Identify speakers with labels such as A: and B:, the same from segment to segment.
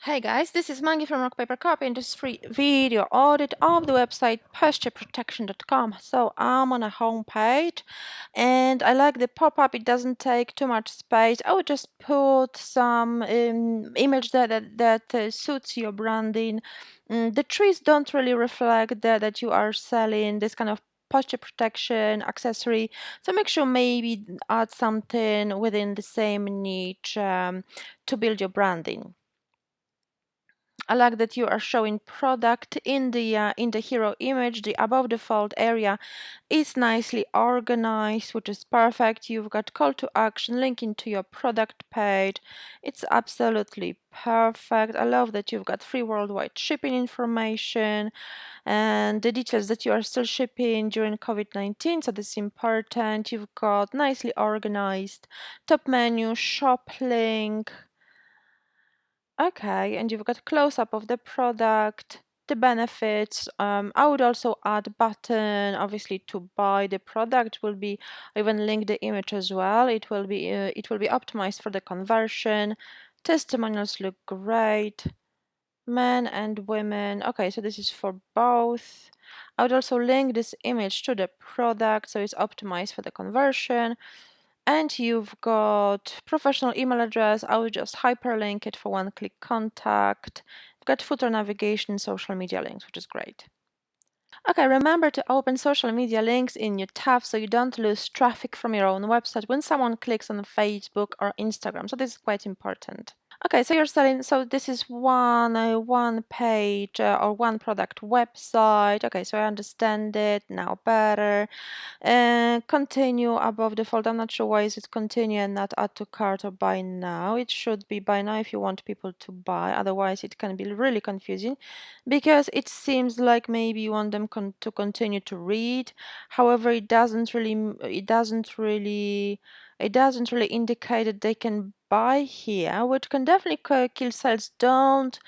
A: Hey guys, this is Mangi from Rock Paper Copy and this free video audit of the website postureprotection.com. So I'm on a home page and I like the pop-up. It doesn't take too much space. I would just put some image that suits your branding. The trees don't really reflect that you are selling this kind of posture protection accessory, so make sure maybe add something within the same niche to build your branding. I like that you are showing product in the hero image. The above the fold area is nicely organized, which is perfect. You've got call to action linking to your product page. It's absolutely perfect. I love that you've got free worldwide shipping information and the details that you are still shipping during COVID-19. So this is important. You've got nicely organized top menu, shop link. Okay, and you've got close-up of the product, the benefits. I would also add button, obviously, to buy the product. Will be even link the image as well. It will be optimized for the conversion. Testimonials look great. Men and women. Okay, so this is for both. I would also link this image to the product, so it's optimized for the conversion. And you've got professional email address. I would just hyperlink it for one-click contact. You've got footer navigation, social media links, which is great. Okay, remember to open social media links in your tab so you don't lose traffic from your own website when someone clicks on Facebook or Instagram. So this is quite important. Okay, so you're selling, so this is one page or one product website. Okay, so I understand it now better. Continue above the fold. I'm not sure why is it continue and not add to cart or buy now. It should be buy now if you want people to buy. Otherwise, it can be really confusing because it seems like maybe you want them to continue to read. However, it doesn't really indicate that they can buy here, which can definitely kill sales. Don't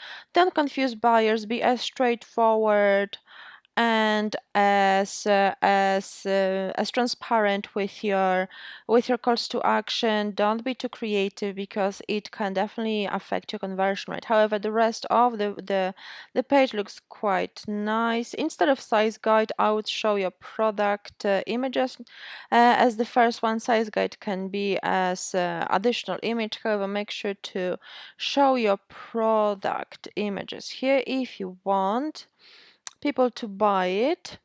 A: confuse buyers. Be as straightforward and as transparent with your calls to action. Don't be too creative because it can definitely affect your conversion rate. However, the rest of the page looks quite nice. Instead of size guide, I would show your product images as the first one. Size guide can be as additional image. However, make sure to show your product images here if you want people to buy it.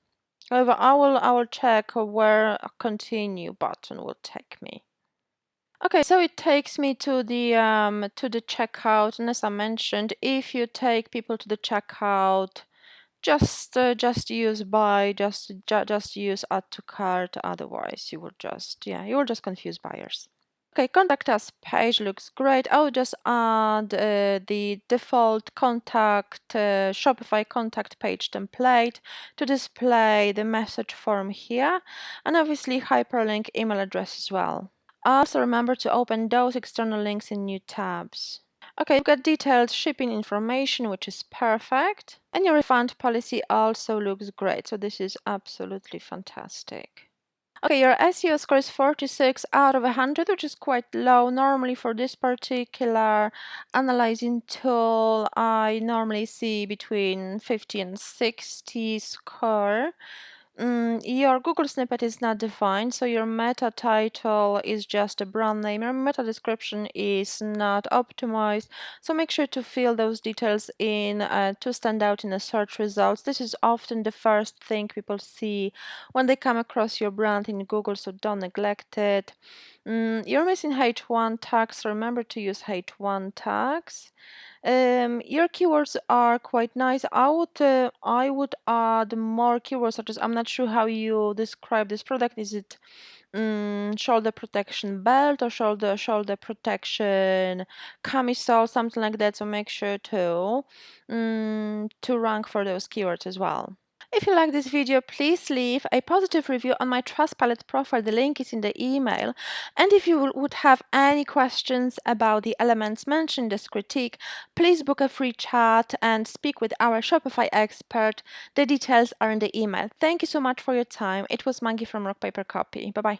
A: However, I will check where a continue button will take me. Okay, so it takes me to the checkout, and as I mentioned, if you take people to the checkout, just use buy, just use add to cart. Otherwise, you will just confuse buyers. Okay, contact us page looks great. I will just add the default contact Shopify contact page template to display the message form here, and obviously hyperlink email address as well. Also remember to open those external links in new tabs. Okay, you've got detailed shipping information, which is perfect, and your refund policy also looks great. So this is absolutely fantastic. Okay, your SEO score is 46 out of 100, which is quite low. Normally for this particular analyzing tool, I normally see between 50 and 60 score. Your Google snippet is not defined, so your meta title is just a brand name. Your meta description is not optimized, so make sure to fill those details in to stand out in the search results. This is often the first thing people see when they come across your brand in Google, so don't neglect it. You're missing H1 tags. Remember to use H1 tags. Your keywords are quite nice. I would add more keywords such as, I'm not sure how you describe this product. Is it shoulder protection belt or shoulder protection camisole, something like that? So make sure to rank for those keywords as well. If you like this video, please leave a positive review on my Trustpilot profile. The link is in the email. And if you would have any questions about the elements mentioned in this critique, please book a free chat and speak with our Shopify expert. The details are in the email. Thank you so much for your time. It was Maggie from Rock Paper Copy. Bye-bye.